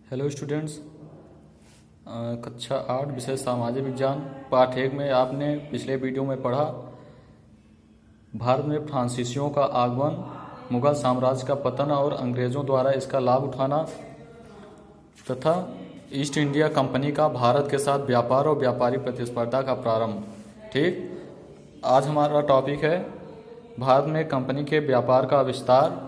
Hello students. कक्षा 8 विषय सामाजिक विज्ञान पाठ 1 में आपने पिछले वीडियो में पढ़ा भारत में फ्रांसीसियों का आगमन, मुगल साम्राज्य का पतन और अंग्रेज़ों द्वारा इसका लाभ उठाना तथा ईस्ट इंडिया कंपनी का भारत के साथ व्यापार और व्यापारिक प्रतिस्पर्धा का प्रारंभ। ठीक, आज हमारा टॉपिक है भारत में कंपनी के व्यापार का विस्तार,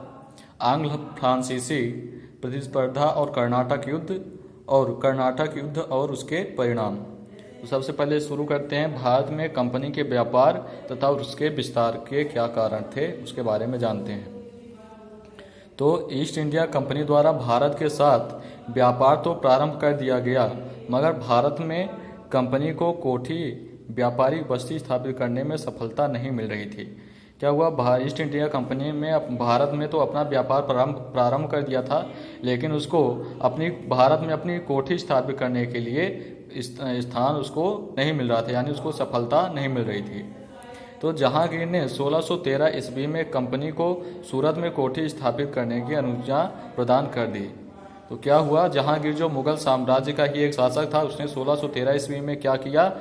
आंग्ल फ्रांसीसी प्रतिस्पर्धा और कर्नाटक युद्ध और उसके परिणाम। तो सबसे पहले शुरू करते हैं, भारत में कंपनी के व्यापार तथा उसके विस्तार के क्या कारण थे उसके बारे में जानते हैं। तो ईस्ट इंडिया कंपनी द्वारा भारत के साथ व्यापार तो प्रारंभ कर दिया गया, मगर भारत में कंपनी को कोठी व्यापारिक बस्ती स्थापित करने में सफलता नहीं मिल रही थी। क्या हुआ, ईस्ट इंडिया कंपनी में भारत में तो अपना व्यापार प्रारंभ कर दिया था, लेकिन उसको भारत में अपनी कोठी स्थापित करने के लिए स्थान उसको नहीं मिल रहा था, यानी उसको सफलता नहीं मिल रही थी। तो जहांगीर ने 1613 ईस्वी में कंपनी को सूरत में कोठी स्थापित करने की अनुज्ञा प्रदान कर दी। तो क्या हुआ, जहांगीर जो मुगल साम्राज्य का ही एक शासक था, उसने 1613 ईस्वी में क्या किया,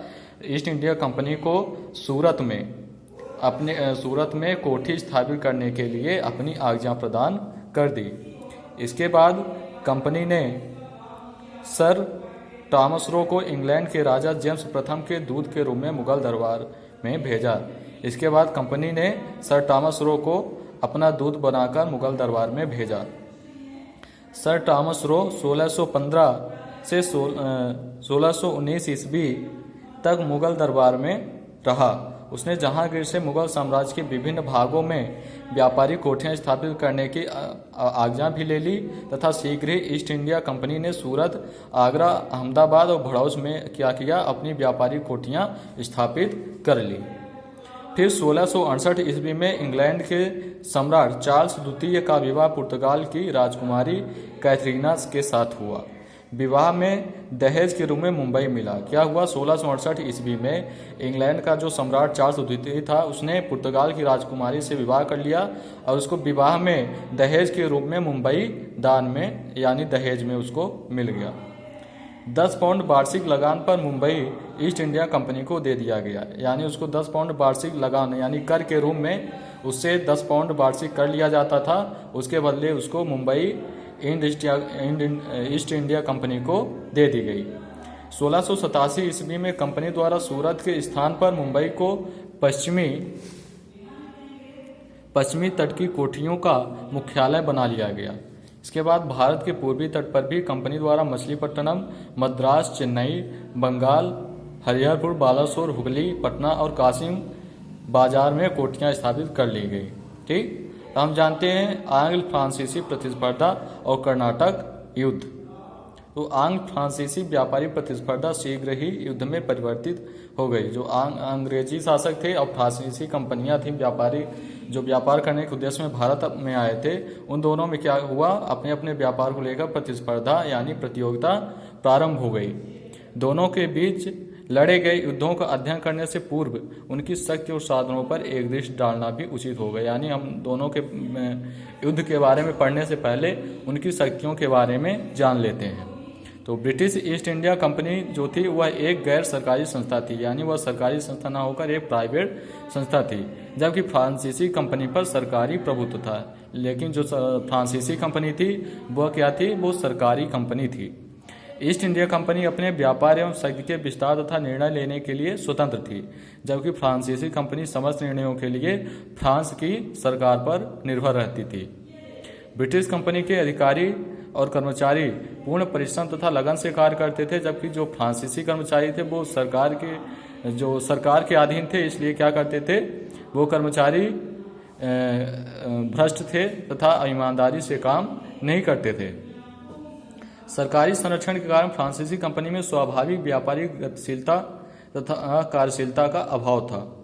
ईस्ट इंडिया कंपनी को सूरत में कोठी स्थापित करने के लिए अपनी आज्ञा प्रदान कर दी। इसके बाद कंपनी ने सर टॉमस रो को इंग्लैंड के राजा जेम्स प्रथम के दूत के रूप में मुगल दरबार में भेजा। इसके बाद कंपनी ने सर टॉमस रो को अपना दूत बनाकर मुगल दरबार में भेजा। सर टॉमस रो 1615 से 1619 ईस्वी तक मुगल दरबार में रहा। उसने जहांगीर से मुगल साम्राज्य के विभिन्न भागों में व्यापारिक कोठियां स्थापित करने की आज्ञा भी ले ली तथा शीघ्र ही ईस्ट इंडिया कंपनी ने सूरत, आगरा, अहमदाबाद और भड़ौस में क्या किया, अपनी व्यापारिक कोठियां स्थापित कर ली। फिर 1668 ईस्वी में इंग्लैंड के सम्राट चार्ल्स द्वितीय का विवाह पुर्तगाल की राजकुमारी कैथरीना के साथ हुआ। विवाह में दहेज के रूप में मुंबई मिला। क्या हुआ, 1668 ईस्वी में इंग्लैंड का जो सम्राट चार्ल्स द्वितीय था, उसने पुर्तगाल की राजकुमारी से विवाह कर लिया और उसको विवाह में दहेज के रूप में मुंबई दान में यानी दहेज में उसको मिल गया। 10 पाउंड वार्षिक लगान पर मुंबई ईस्ट इंडिया कंपनी को दे दिया गया, यानी उसको 10 पाउंड वार्षिक लगान यानी कर के रूप में उससे 10 पाउंड वार्षिक कर लिया जाता था। उसके बदले उसको मुंबई ईस्ट इंडिया कंपनी को दे दी गई। 1687 ईस्वी में कंपनी द्वारा सूरत के स्थान पर मुंबई को पश्चिमी तट की कोठियों का मुख्यालय बना लिया गया। इसके बाद भारत के पूर्वी तट पर भी कंपनी द्वारा मछलीपट्टनम, मद्रास, चेन्नई, बंगाल, हरिहरपुर, बालासोर, हुगली, पटना और कासिम बाजार में कोठियां स्थापित कर ली गई। ठीक, तो हम जानते हैं आंग्ल फ्रांसीसी प्रतिस्पर्धा और कर्नाटक युद्ध। तो आंग्ल फ्रांसीसी व्यापारिक प्रतिस्पर्धा शीघ्र ही युद्ध में परिवर्तित हो गई। जो अंग्रेजी शासक थे और फ्रांसीसी कंपनियां थी जो व्यापार करने के उद्देश्य में भारत में आए थे, उन दोनों में क्या हुआ, अपने अपने व्यापार को लेकर प्रतिस्पर्धा यानी प्रतियोगिता प्रारंभ हो गई। दोनों के बीच लड़े गए युद्धों का अध्ययन करने से पूर्व उनकी शक्ति और साधनों पर एक दृष्टि डालना भी उचित होगा, यानी हम दोनों के युद्ध के बारे में पढ़ने से पहले उनकी शक्तियों के बारे में जान लेते हैं। तो ब्रिटिश ईस्ट इंडिया कंपनी जो थी वह एक गैर सरकारी संस्था थी, यानी वह सरकारी संस्था ना होकर एक प्राइवेट संस्था थी, जबकि फ्रांसीसी कंपनी पर सरकारी प्रभुत्व था। लेकिन जो फ्रांसीसी कंपनी थी वह क्या थी, वो सरकारी कंपनी थी। ईस्ट इंडिया कंपनी अपने व्यापार एवं शक्ति के विस्तार तथा निर्णय लेने के लिए स्वतंत्र थी, जबकि फ्रांसीसी कंपनी समस्त निर्णयों के लिए फ्रांस की सरकार पर निर्भर रहती थी। ब्रिटिश कंपनी के अधिकारी और कर्मचारी पूर्ण परिश्रम तथा लगन से कार्य करते थे, जबकि जो फ्रांसीसी कर्मचारी थे वो सरकार के अधीन थे, इसलिए क्या करते थे, वो कर्मचारी भ्रष्ट थे तथा ईमानदारी से काम नहीं करते थे। सरकारी संरक्षण के कारण फ्रांसीसी कंपनी में स्वाभाविक व्यापारिक गतिशीलता तथा कार्यशीलता का अभाव था।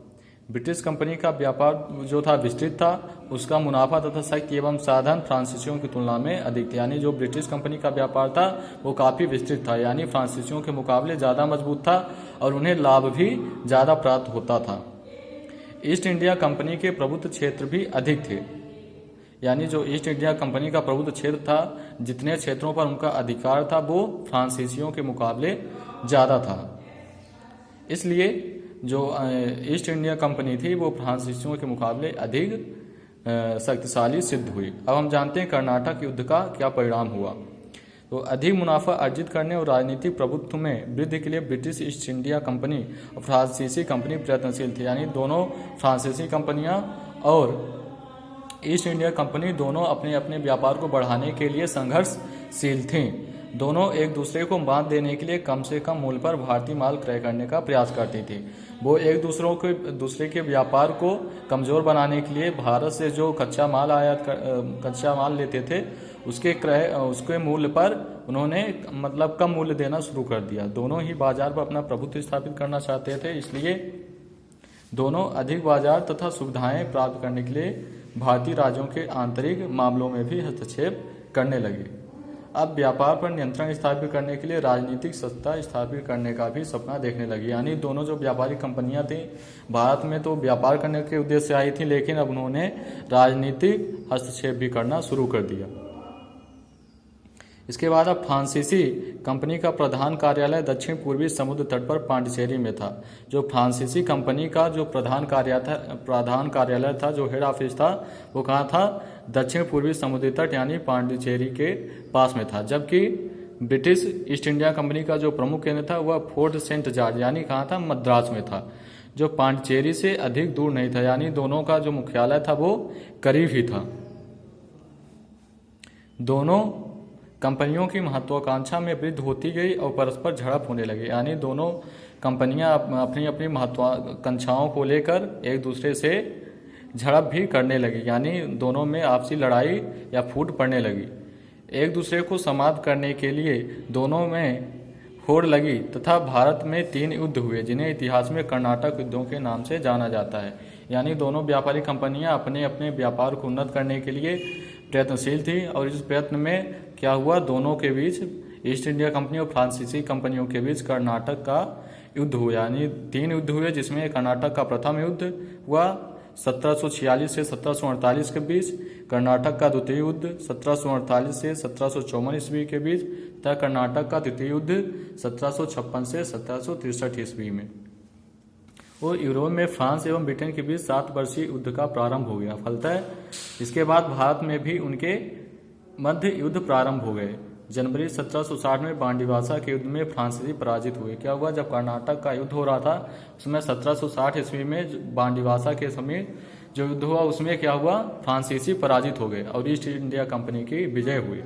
ब्रिटिश कंपनी का व्यापार जो था विस्तृत था, उसका मुनाफा तथा शक्ति एवं साधन फ्रांसीसियों की तुलना में अधिक थे। यानी जो ब्रिटिश कंपनी का व्यापार था वो काफ़ी विस्तृत था, यानी फ्रांसीसियों के मुकाबले ज़्यादा मजबूत था और उन्हें लाभ भी ज़्यादा प्राप्त होता था। ईस्ट इंडिया कंपनी के प्रभुत्व क्षेत्र भी अधिक थे। यानी जो ईस्ट इंडिया कंपनी का प्रभुत्व क्षेत्र था, जितने क्षेत्रों पर उनका अधिकार था वो फ्रांसीसियों के मुकाबले ज़्यादा था। इसलिए जो ईस्ट इंडिया कंपनी थी वो फ्रांसीसियों के मुकाबले अधिक शक्तिशाली सिद्ध हुई। अब हम जानते हैं कर्नाटक युद्ध का क्या परिणाम हुआ। तो अधिक मुनाफा अर्जित करने और राजनीतिक प्रभुत्व में वृद्धि के लिए ब्रिटिश ईस्ट इंडिया कंपनी और फ्रांसीसी कंपनी प्रयत्नशील थी। यानी दोनों फ्रांसीसी कंपनियां और ईस्ट इंडिया कंपनी दोनों अपने अपने व्यापार को बढ़ाने के लिए संघर्षशील थीं। दोनों एक दूसरे को मात देने के लिए कम से कम मूल्य पर भारतीय माल क्रय करने का प्रयास करती थी। वो एक दूसरे के व्यापार को कमजोर बनाने के लिए भारत से जो कच्चा माल लेते थे उसके मूल्य पर उन्होंने मतलब कम मूल्य देना शुरू कर दिया। दोनों ही बाजार पर अपना प्रभुत्व स्थापित करना चाहते थे, इसलिए दोनों अधिक बाजार तथा सुविधाएं प्राप्त करने के लिए भारतीय राज्यों के आंतरिक मामलों में भी हस्तक्षेप करने लगे। अब व्यापार पर नियंत्रण स्थापित करने के लिए राजनीतिक सत्ता स्थापित करने का भी सपना देखने लगी। यानी दोनों जो व्यापारिक कंपनियां थी भारत में तो व्यापार करने के उद्देश्य से आई थी, लेकिन अब उन्होंने राजनीतिक हस्तक्षेप भी करना शुरू कर दिया। इसके बाद अब फ्रांसीसी कंपनी का प्रधान कार्यालय दक्षिण पूर्वी समुद्र तट पर पांडिचेरी में था। जो फ्रांसीसी कंपनी का जो प्रधान कार्यालय था, जो हेड ऑफिस था, वो कहाँ था? दक्षिण पूर्वी समुद्री तट यानी पांडिचेरी के पास में था। जबकि ब्रिटिश ईस्ट इंडिया कंपनी का जो प्रमुख केंद्र था वह फोर्ट सेंट जॉर्ज यानी कहाँ था? मद्रास में था, जो पांडिचेरी से अधिक दूर नहीं था। यानी दोनों का जो मुख्यालय था वो करीब ही था। दोनों कंपनियों की महत्वाकांक्षा में वृद्धि होती गई और परस्पर झड़प होने लगी। यानी दोनों कंपनियां अपनी अपनी महत्वाकांक्षाओं को लेकर एक दूसरे से झड़प भी करने लगी। यानी दोनों में आपसी लड़ाई या फूट पड़ने लगी। एक दूसरे को समाप्त करने के लिए दोनों में होड़ लगी तथा भारत में 3 युद्ध हुए, जिन्हें इतिहास में कर्नाटक युद्धों के नाम से जाना जाता है। यानी दोनों व्यापारिक कंपनियां अपने अपने व्यापार को उन्नत करने के लिए प्रयत्नशील थी और इस प्रयत्न में क्या हुआ? दोनों के बीच, ईस्ट इंडिया कंपनी और फ्रांसीसी कंपनियों के बीच कर्नाटक का युद्ध हुआ। यानी 3 युद्ध हुए, जिसमें कर्नाटक का प्रथम युद्ध हुआ 1746 से 1748 के बीच, कर्नाटक का द्वितीय युद्ध 1748 से 1754 ईस्वी के बीच तथा कर्नाटक का तृतीय युद्ध 1756 से 1763 ईस्वी में। और यूरोप में फ्रांस एवं ब्रिटेन के बीच 7 वर्षीय युद्ध का प्रारंभ हो गया। फलतः इसके बाद भारत में भी उनके मध्य युद्ध प्रारंभ हो गए। जनवरी 1760 में बांडीवासा के युद्ध में फ्रांसीसी पराजित हुए। क्या हुआ? जब कर्नाटक का युद्ध हो रहा था उसमें 1760 ईस्वी में बांडीवासा के समय जो युद्ध हुआ उसमें क्या हुआ? फ्रांसीसी पराजित हो गए और ईस्ट इंडिया कंपनी की विजय हुई।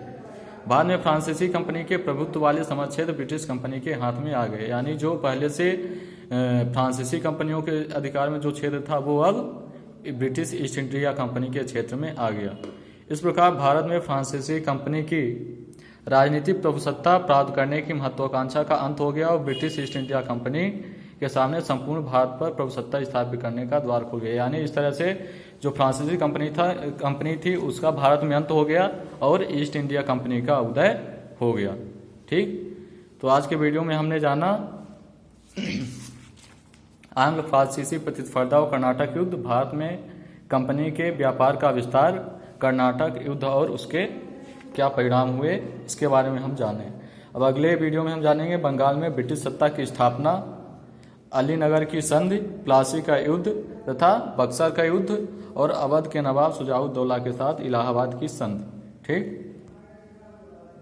बाद में फ्रांसीसी कंपनी के प्रभुत्व वाले समस्त क्षेत्र ब्रिटिश कंपनी के हाथ में आ गए। यानी जो पहले से फ्रांसीसी कंपनियों के अधिकार में जो क्षेत्र था वो अब ब्रिटिश ईस्ट इंडिया कंपनी के क्षेत्र में आ गया। इस प्रकार भारत में फ्रांसीसी कंपनी की राजनीतिक प्रभुसत्ता प्राप्त करने की महत्वाकांक्षा का अंत हो गया और ब्रिटिश ईस्ट इंडिया कंपनी के सामने संपूर्ण भारत पर प्रभुसत्ता स्थापित करने का द्वार खुल गया। यानी इस तरह से जो फ्रांसीसी कंपनी थी उसका भारत में अंत हो गया और ईस्ट इंडिया कंपनी का उदय हो गया। ठीक, तो आज के वीडियो में हमने जाना आंग्ल फ्रांसीसी प्रतिस्पर्धा और कर्नाटक युद्ध, भारत में कंपनी के व्यापार का विस्तार, कर्नाटक युद्ध और उसके क्या परिणाम हुए, इसके बारे में हम जाने। अब अगले वीडियो में हम जानेंगे बंगाल में ब्रिटिश सत्ता की स्थापना, अलीनगर की संधि, प्लासी का युद्ध तथा बक्सर का युद्ध और अवध के नवाब शुजाउद्दौला के साथ इलाहाबाद की संधि। ठीक।